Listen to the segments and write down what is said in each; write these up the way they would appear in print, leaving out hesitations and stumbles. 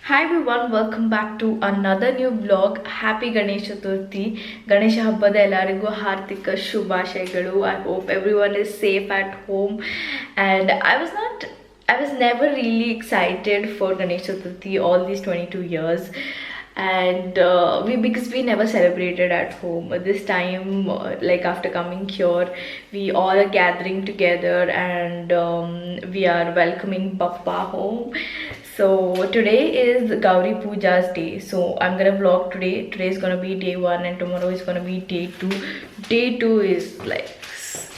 Hi everyone, welcome back to another new vlog. Happy Ganesh Chaturthi. Ganesh ಹಬ್ಬದ ಎಲ್ಲರಿಗೂ ಹಾರ್ದಿಕ ಶುಭಾಶಯಗಳು. I hope everyone is safe at home. And I was never really excited for Ganesh Chaturthi all these 22 years. And because we never celebrated at home this time, like after coming here, we all are gathering together and we are welcoming Bappa home. So today is Gauri Puja's day, so I'm gonna vlog today. Today is gonna be day 1 and tomorrow is gonna be day 2. Day 2 is like,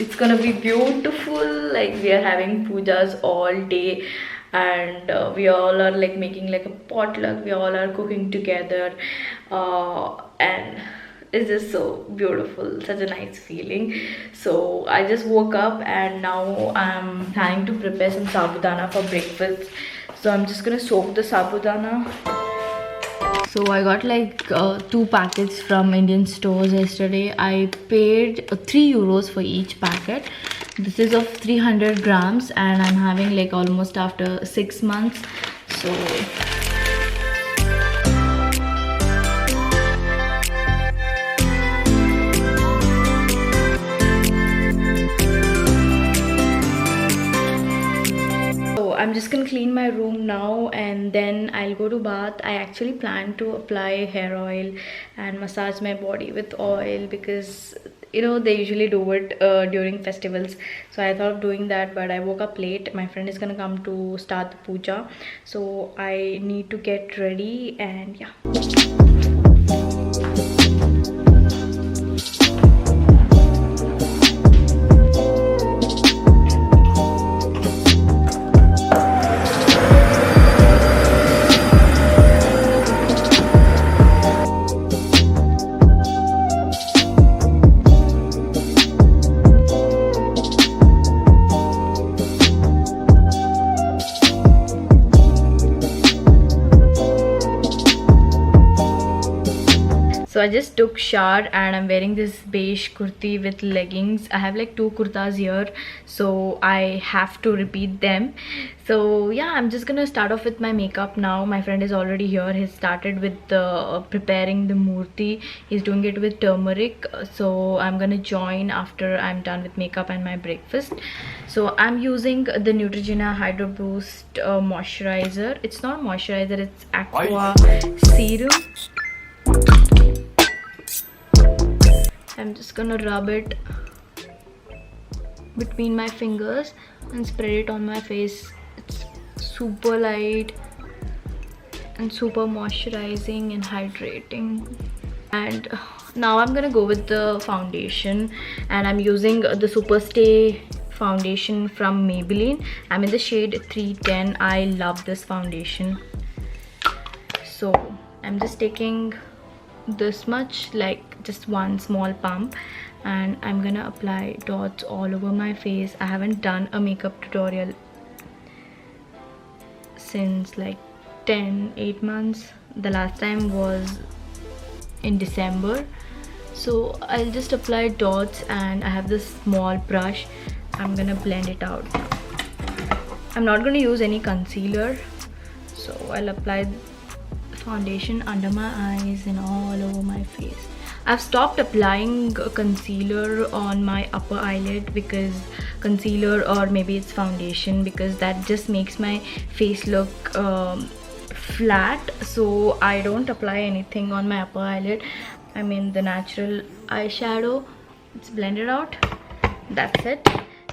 it's gonna be beautiful. Like we are having pujas all day, and we all are like making like a potluck. We all are cooking together, and it's just so beautiful, such a nice feeling. So I just woke up and now I'm planning to prepare some sabudana for breakfast. So I'm just gonna soak the sabudana. So I got like 2 packets from Indian stores yesterday. I paid 3 euros for each packet. This is of 300 grams and I'm having like almost after 6 months. So I'm just gonna clean my room now and then I'll go to bath. I actually plan to apply hair oil and massage my body with oil because they usually do it during festivals. So I thought of doing that, but I woke up late. My friend is gonna come to start the puja, so I need to get ready and yeah. So I just took shower and I'm wearing this beige kurti with leggings. I have like 2 kurtas here, so I have to repeat them. So yeah, I'm just gonna start off with my makeup now. My friend is already here. He started with preparing the murti. He's doing it with turmeric. So I'm gonna join after I'm done with makeup and my breakfast. So I'm using the Neutrogena Hydro Boost moisturizer. It's not moisturizer, it's aqua serum. I'm just gonna rub it between my fingers and spread it on my face. It's super light and super moisturizing and hydrating. And now I'm gonna go with the foundation, and I'm using the Superstay foundation from Maybelline. I'm in the shade 310. I love this foundation. So I'm just taking this much, like just one small pump, and I'm gonna apply dots all over my face. I haven't done a makeup tutorial since like 8 months. The last time was in December. So I'll just apply dots, and I have this small brush. I'm gonna blend it out. I'm not gonna use any concealer, so I'll apply foundation under my eyes and all over my face. I've stopped applying concealer on my upper eyelid, because concealer, or maybe it's foundation, because that just makes my face look flat. So I don't apply anything on my upper eyelid. I mean the natural eyeshadow, it's blended out. That's it.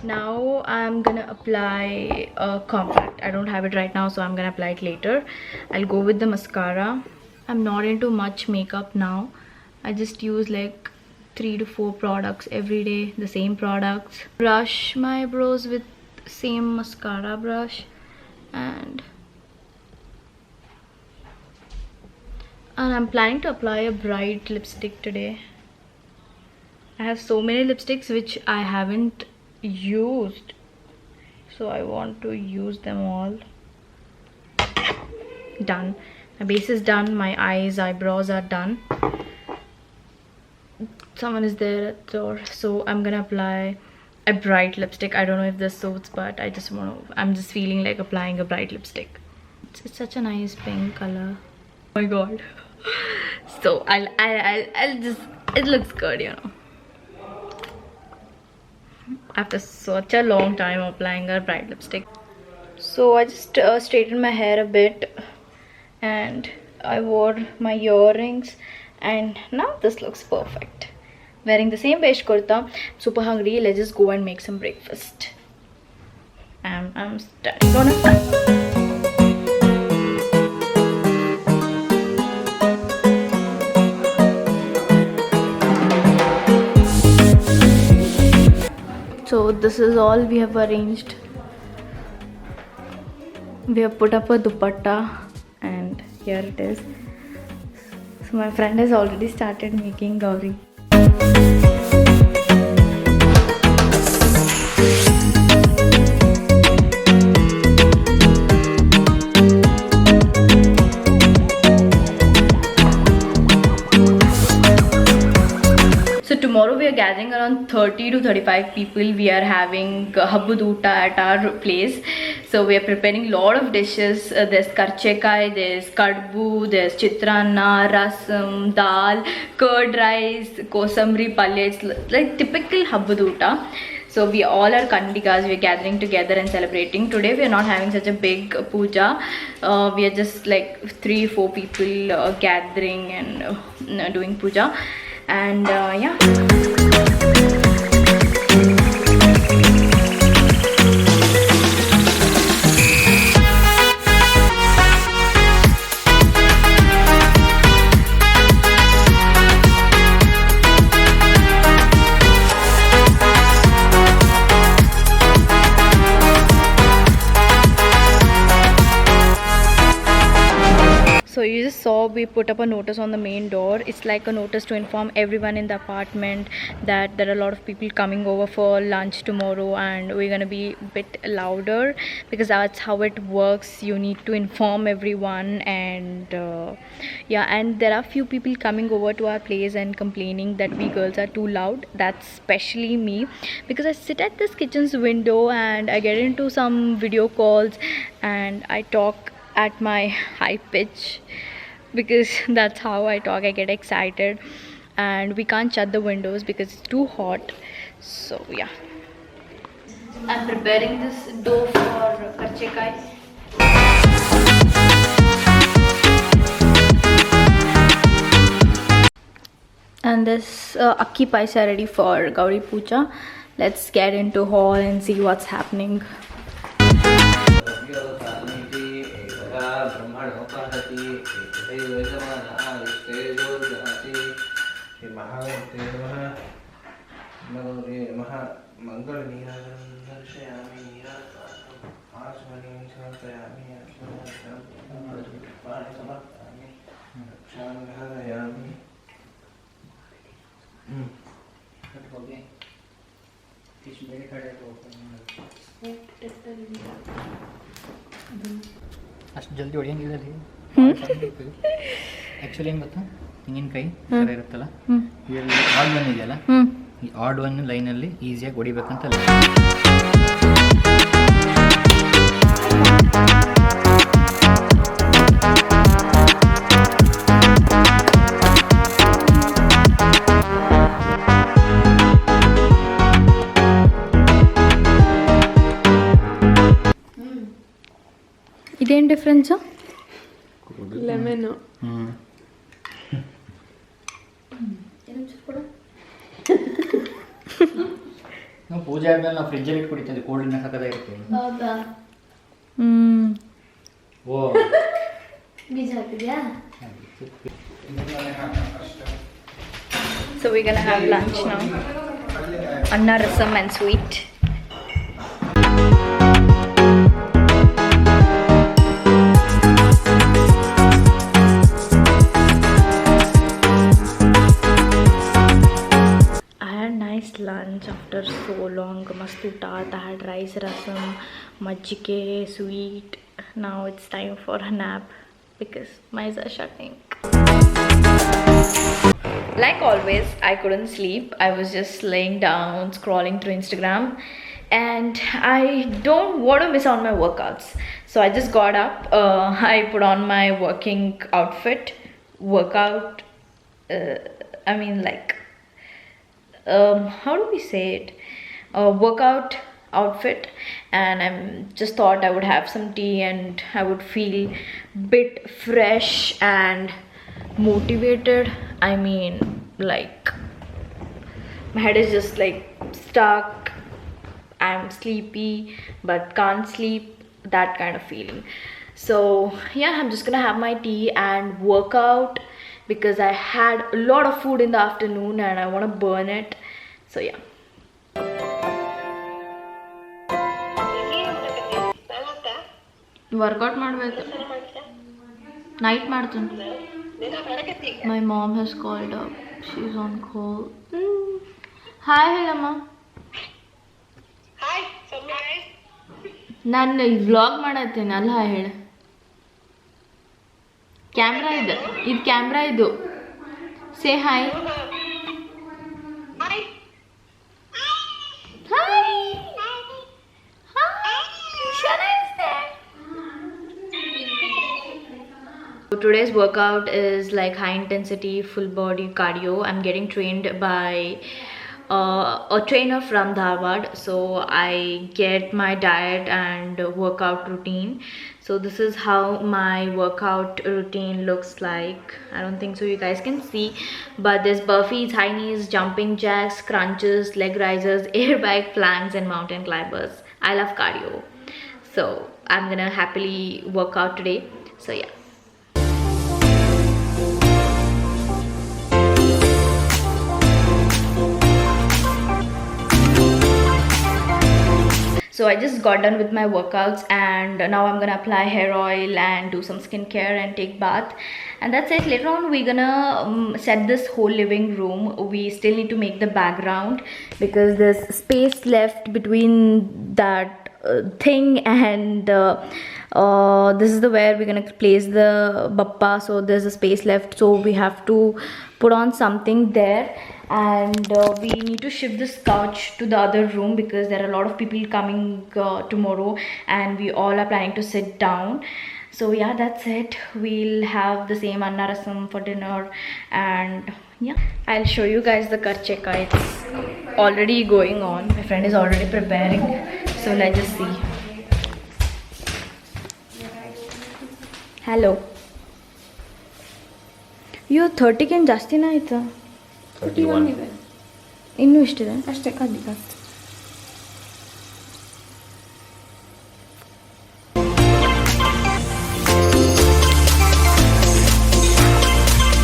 Now I'm gonna apply a compact. I don't have it right now, so I'm gonna apply it later. I'll go with the mascara. I'm not into much makeup now. I just use like 3 to 4 products every day, the same products. Brush my brows with same mascara brush, and I'm planning to apply a bright lipstick today. I have so many lipsticks which I haven't used, so I want to use them all. Done. My base is done. My eyebrows are done. Someone is there at the door, so I'm gonna apply a bright lipstick. I don't know if this suits, but I'm just feeling like applying a bright lipstick. It's such a nice pink color. Oh my god. So I'll just, it looks good, you know. After such a long time applying a bright lipstick. So I just straightened my hair a bit and I wore my earrings and now this looks perfect. Wearing the same beige kurta. Super hungry. Let's just go and make some breakfast. I'm starting on it. So this is all we have arranged. We have put up a dupatta and here it is. So my friend has already started making gauri. Tomorrow we are gathering around 30 to 35 people. We are having habbuduta at our place. So we are preparing a lot of dishes. There's karchekai, there's kadbu, there's chitranna, rasam, dal, curd rice, kosamri palya. It's like typical habbuduta. So we all are Kandikas. We are gathering together and celebrating. Today we are not having such a big puja. We are just like 3-4 people gathering and doing puja. And yeah. So you just saw we put up a notice on the main door. It's like a notice to inform everyone in the apartment that there are a lot of people coming over for lunch tomorrow and we're gonna be a bit louder because that's how it works. You need to inform everyone and yeah, and there are few people coming over to our place and complaining that we girls are too loud. That's especially me because I sit at this kitchen's window and I get into some video calls and I talk at my high pitch because that's how I talk. I get excited and we can't shut the windows because it's too hot. So yeah, I'm preparing this dough for karchekai. And this akki paisa ready for Gauri Puja. Let's get into hall and see what's happening. ಅಷ್ಟು ಜಲ್ದಿ ಹೊಡಿಯಂಗಿಲ್ಲ actually ಏನು ಗೊತ್ತಾ, ತೆಂಗಿನಕಾಯಿ ಥರ ಇರುತ್ತಲ್ಲ, ಇದರಲ್ಲಿ add one ಇದೆಯಲ್ಲ, ಈ ಆಡ್ ಒನ್ ಲೈನಲ್ಲಿ ಈಸಿಯಾಗಿ ಹೊಡಿಬೇಕಂತ. ಇದೇನು ಡಿಫ್ರೆನ್ಸು? ಲೆಮನ್ನು. ನಾವು ಪೂಜೆ ಆದ್ಮೇಲೆ ನಾವು ಫ್ರಿಜ್ಜಲ್ಲಿ ಇಟ್ಟು ಕುಡಿತೀವಿ, ಕೋಲ್ಡ್ ಡ್ರಿಂಕ್ ಹಾಕೋದಾಗಿರುತ್ತೆ. ಹೌದಾ? ಓ ಬೀಜ ಹಾಕಿದ್ಯಾ? So we're gonna have lunch now. Anna, rasam and sweet. Lunch after so long. Mastu taat. I had rice, rasam, majjike, sweet. Now it's time for a nap because my eyes are shutting. Like always, I couldn't sleep. I was just laying down scrolling through Instagram and I don't want to miss out my workouts. So I just got up. I put on my working outfit, workout. I mean, like, how do we say it? Workout outfit, and I'm just thought I would have some tea and I would feel bit fresh and motivated. I mean, like, my head is just like stuck. I'm sleepy but can't sleep, that kind of feeling. So yeah, I'm just gonna have my tea and work out because I had a lot of food in the afternoon and I want to burn it. So yeah. Workout ಮಾಡಬೇಕು night ಮಾಡ್ತೀನಿ. My mom has called up. She's on call. Hi ಹೇಳಮ್ಮ. ನಾನು vlog ಮಾಡತ್ತೀನಿ ಅಲ್ಲ ಹೇಳು. Camera ಇದು camera ಇದು. Say hi. Hi. Shana is there. So today's workout is like high intensity full body cardio. I'm getting trained by a trainer from Dharwad, so I get my diet and workout routine. So this is how my workout routine looks like. I don't think so you guys can see, but there's burpees, high knees, jumping jacks, crunches, leg risers, air bike, planks and mountain climbers. I love cardio, so I'm gonna happily work out today. So yeah. So I just got done with my workouts and now I'm gonna apply hair oil and do some skincare and take bath, and that's it. Later on we're gonna set this whole living room. We still need to make the background because there's space left between that thing and this is the where we're gonna place the bappa, so there's a space left, so we have to put on something there. And we need to shift this couch to the other room because there are a lot of people coming tomorrow and we all are planning to sit down. So yeah, that's it. We'll have the same anna rasam for dinner, and yeah, I'll show you guys the karcheka. It's already going on. My friend is already preparing, so let's just see. Hello. You 30 can ಜಾಸ್ತಿ ನಾ ಆಯ್ತಾ? 31 ಇದೆ. ಇನ್ನೂ ಎಷ್ಟಿದೆ? ಅಷ್ಟೇ ಖಂಡಿತ.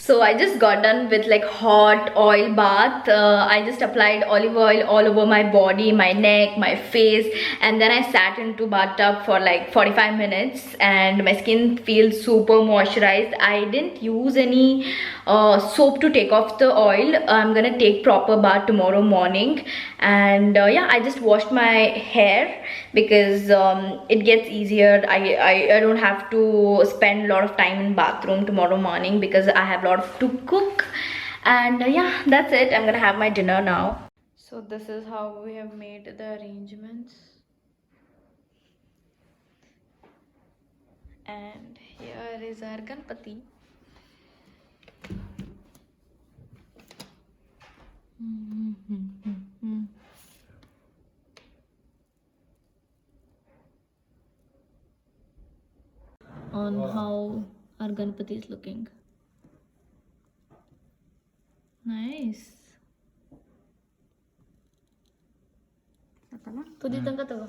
So I just got done with like hot oil bath. I just applied olive oil all over my body, my neck, my face, and then I sat into bathtub for like 45 minutes and my skin feels super moisturized. I didn't use any soap to take off the oil. I'm gonna take proper bath tomorrow morning, and yeah, I just washed my hair because it gets easier. I don't have to spend a lot of time in bathroom tomorrow morning because I have a lot to cook. And yeah, that's it. I'm gonna have my dinner now. So this is how we have made the arrangements, and here is our Ganpati. On how our Ganpati is looking. Nice. ತುದಿ ತನಕ ತಗೋ.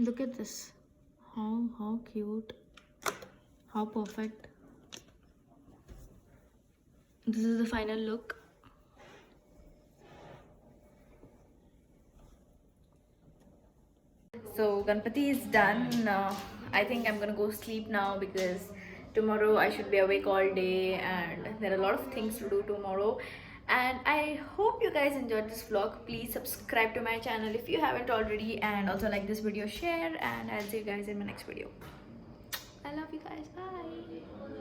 Look at this. How cute. How perfect. This is the final look. So Ganpati is done. I think I'm gonna go sleep now because tomorrow I should be awake all day and there are a lot of things to do tomorrow. And I hope you guys enjoyed this vlog. Please subscribe to my channel if you haven't already, and also like this video, share, and I'll see you guys in my next video. I love you guys. Bye.